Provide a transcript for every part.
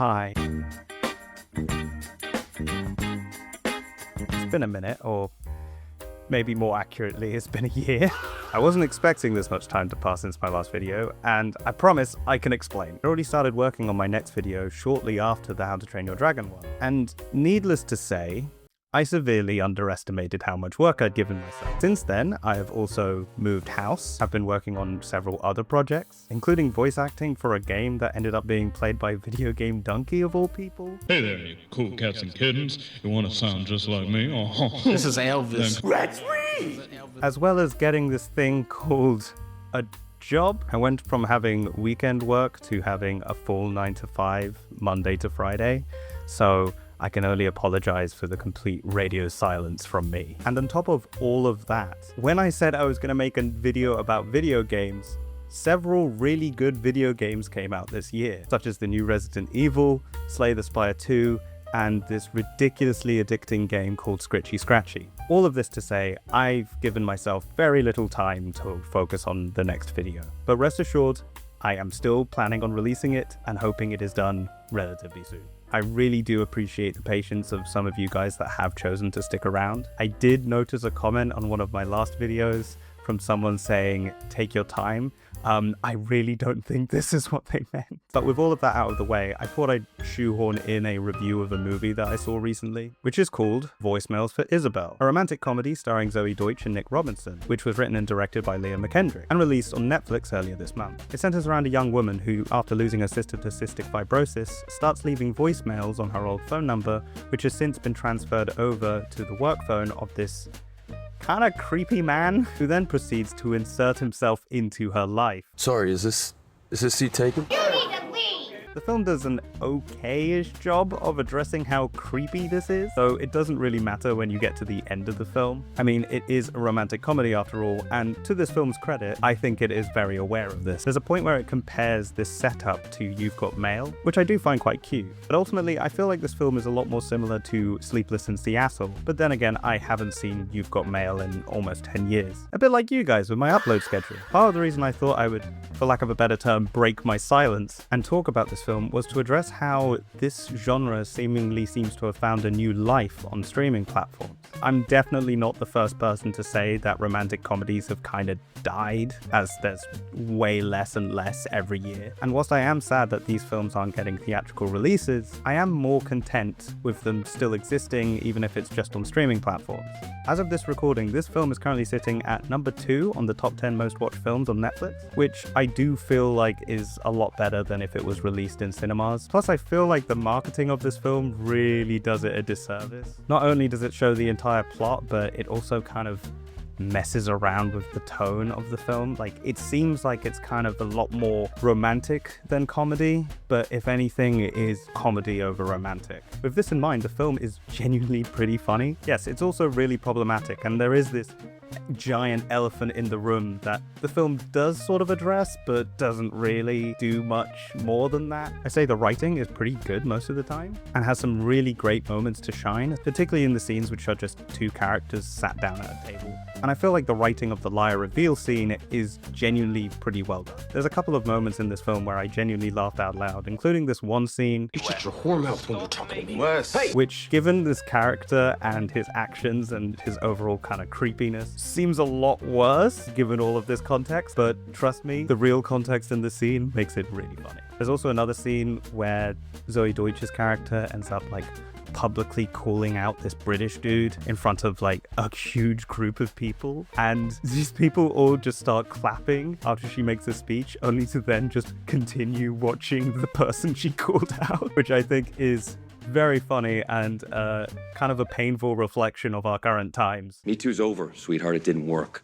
Hi. It's been a minute, or maybe more accurately, it's been a year. I wasn't expecting this much time to pass since my last video, and I promise I can explain. I already started working on my next video shortly after the How to Train Your Dragon one, and needless to say, I severely underestimated how much work I'd given myself. Since then, I have also moved house. I've been working on several other projects, including voice acting for a game that ended up being played by Video Game Donkey of all people. Hey there, you cool cats and kittens. You want to sound just like me? Oh. This is Elvis. Let's read! As well as getting this thing called a job. I went from having weekend work to having a full 9 to 5, Monday to Friday. So I can only apologize for the complete radio silence from me. And on top of all of that, when I said I was going to make a video about video games, several really good video games came out this year, such as the new Resident Evil, Slay the Spire 2, and this ridiculously addicting game called Scritchy Scratchy. All of this to say, I've given myself very little time to focus on the next video. But rest assured, I am still planning on releasing it and hoping it is done relatively soon. I really do appreciate the patience of some of you guys that have chosen to stick around. I did notice a comment on one of my last videos from someone saying, take your time. I really don't think this is what they meant. But with all of that out of the way, I thought I'd shoehorn in a review of a movie that I saw recently, which is called Voicemails for Isabelle, a romantic comedy starring Zoe Deutsch and Nick Robinson, which was written and directed by Leah McKendrick and released on Netflix earlier this month. It centers around a young woman who, after losing her sister to cystic fibrosis, starts leaving voicemails on her old phone number, which has since been transferred over to the work phone of this kinda creepy man, who then proceeds to insert himself into her life. Sorry, is this seat taken? The film does an okay-ish job of addressing how creepy this is, so it doesn't really matter when you get to the end of the film. I mean, it is a romantic comedy after all, and to this film's credit, I think it is very aware of this. There's a point where it compares this setup to You've Got Mail, which I do find quite cute. But ultimately, I feel like this film is a lot more similar to Sleepless in Seattle. But then again, I haven't seen You've Got Mail in almost 10 years. A bit like you guys with my upload schedule. Part of the reason I thought I would, for lack of a better term, break my silence and talk about this film was to address how this genre seemingly seems to have found a new life on streaming platforms. I'm definitely not the first person to say that romantic comedies have kind of died, as there's way less and less every year. And whilst I am sad that these films aren't getting theatrical releases, I am more content with them still existing, even if it's just on streaming platforms. As of this recording, this film is currently sitting at number 2 on the top 10 most watched films on Netflix, which I do feel like is a lot better than if it was released in cinemas. Plus, I feel like the marketing of this film really does it a disservice. Not only does it show the entire plot, but it also kind of messes around with the tone of the film. Like, it seems like it's kind of a lot more romantic than comedy, but if anything, it is comedy over romantic. With this in mind, the film is genuinely pretty funny. Yes, it's also really problematic, and there is this giant elephant in the room that the film does sort of address, but doesn't really do much more than that. I say the writing is pretty good most of the time, and has some really great moments to shine, particularly in the scenes which are just two characters sat down at a table. And I feel like the writing of the liar reveal scene is genuinely pretty well done. There's a couple of moments in this film where I genuinely laughed out loud, including this one scene You shut your whore mouth when you're talking to me. which, given this character and his actions and his overall kind of creepiness, seems a lot worse given all of this context, but trust me, the real context in the scene makes it really funny. There's also another scene where Zoe Deutsch's character ends up like publicly calling out this British dude in front of like a huge group of people, and these people all just start clapping after she makes a speech, only to then just continue watching the person she called out, which I think is very funny and kind of a painful reflection of our current times. Me Too's over, sweetheart. It didn't work.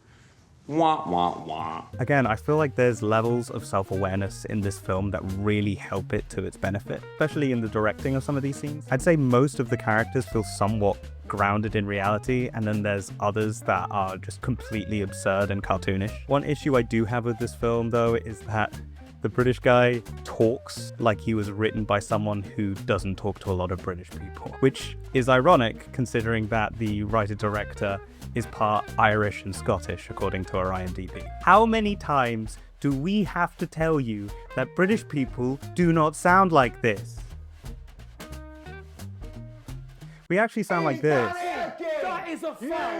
Wah, wah, wah. Again, I feel like there's levels of self-awareness in this film that really help it to its benefit, especially in the directing of some of these scenes. I'd say most of the characters feel somewhat grounded in reality, and then there's others that are just completely absurd and cartoonish. One issue I do have with this film, though, is that the British guy talks like he was written by someone who doesn't talk to a lot of British people, which is ironic considering that the writer-director is part Irish and Scottish, according to our IMDb. How many times do we have to tell you that British people do not sound like this? We actually sound like this.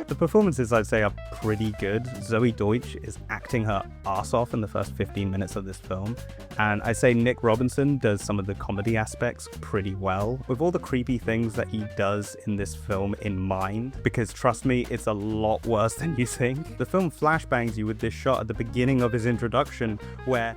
The performances, I'd say, are pretty good. Zoe Deutsch is acting her ass off in the first 15 minutes of this film, and I'd say Nick Robinson does some of the comedy aspects pretty well, with all the creepy things that he does in this film in mind, because trust me, it's a lot worse than you think. The film flashbangs you with this shot at the beginning of his introduction where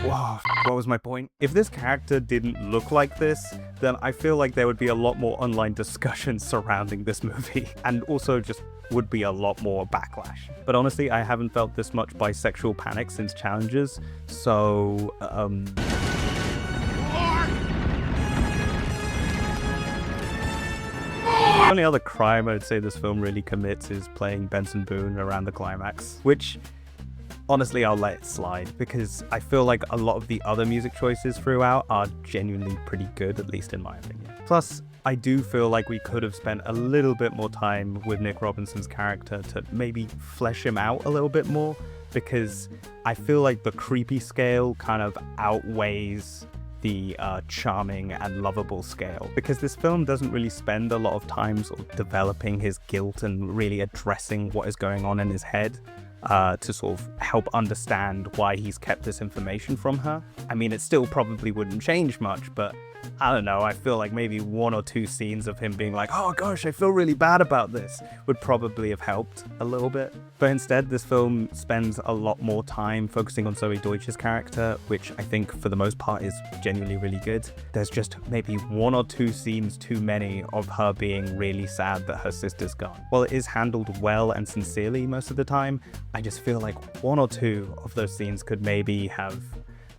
Wow, what was my point? If this character didn't look like this, then I feel like there would be a lot more online discussion surrounding this movie, and also just would be a lot more backlash. But honestly, I haven't felt this much bisexual panic since Challengers, so, The only other crime I'd say this film really commits is playing Benson Boone around the climax, which honestly I'll let it slide because I feel like a lot of the other music choices throughout are genuinely pretty good, at least in my opinion. Plus, I do feel like we could have spent a little bit more time with Nick Robinson's character to maybe flesh him out a little bit more, because I feel like the creepy scale kind of outweighs the charming and lovable scale, because this film doesn't really spend a lot of time sort of developing his guilt and really addressing what is going on in his head to sort of help understand why he's kept this information from her. I mean, it still probably wouldn't change much, but I don't know, I feel like maybe 1 or 2 scenes of him being like, oh gosh, I feel really bad about this, would probably have helped a little bit. But instead, this film spends a lot more time focusing on Zoe Deutsch's character, which I think for the most part is genuinely really good. There's just maybe 1 or 2 scenes too many of her being really sad that her sister's gone. While it is handled well and sincerely most of the time, I just feel like 1 or 2 of those scenes could maybe have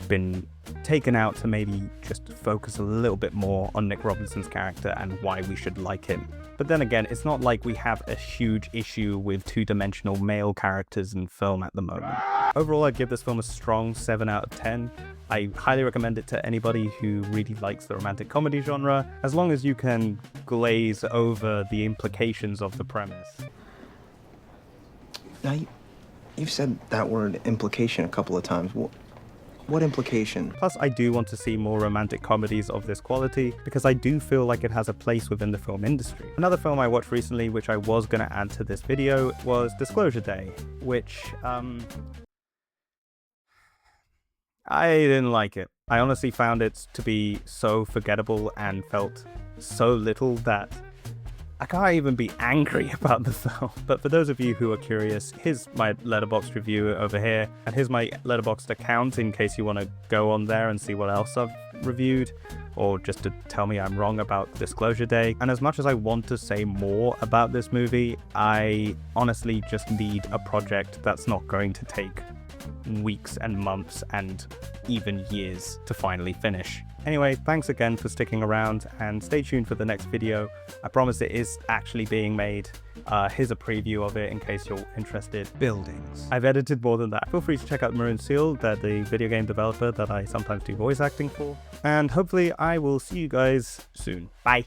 been taken out to maybe just focus a little bit more on Nick Robinson's character and why we should like him. But then again, it's not like we have a huge issue with 2-dimensional male characters in film at the moment. Overall, I'd give this film a strong 7 out of 10. I highly recommend it to anybody who really likes the romantic comedy genre, as long as you can glaze over the implications of the premise. Now, you've said that word implication a couple of times. What implication? Plus, I do want to see more romantic comedies of this quality, because I do feel like it has a place within the film industry. Another film I watched recently, which I was going to add to this video, was Disclosure Day, which, I didn't like it. I honestly found it to be so forgettable and felt so little that I can't even be angry about the film. But for those of you who are curious, here's my Letterboxd review over here, and here's my Letterboxd account in case you want to go on there and see what else I've reviewed, or just to tell me I'm wrong about Disclosure Day. And as much as I want to say more about this movie, I honestly just need a project that's not going to take weeks and months and even years to finally finish. Anyway, thanks again for sticking around, and stay tuned for the next video. I promise it is actually being made. Here's a preview of it in case you're interested. Buildings. I've edited more than that. Feel free to check out Maroon Seal, they're the video game developer that I sometimes do voice acting for. And hopefully I will see you guys soon. Bye!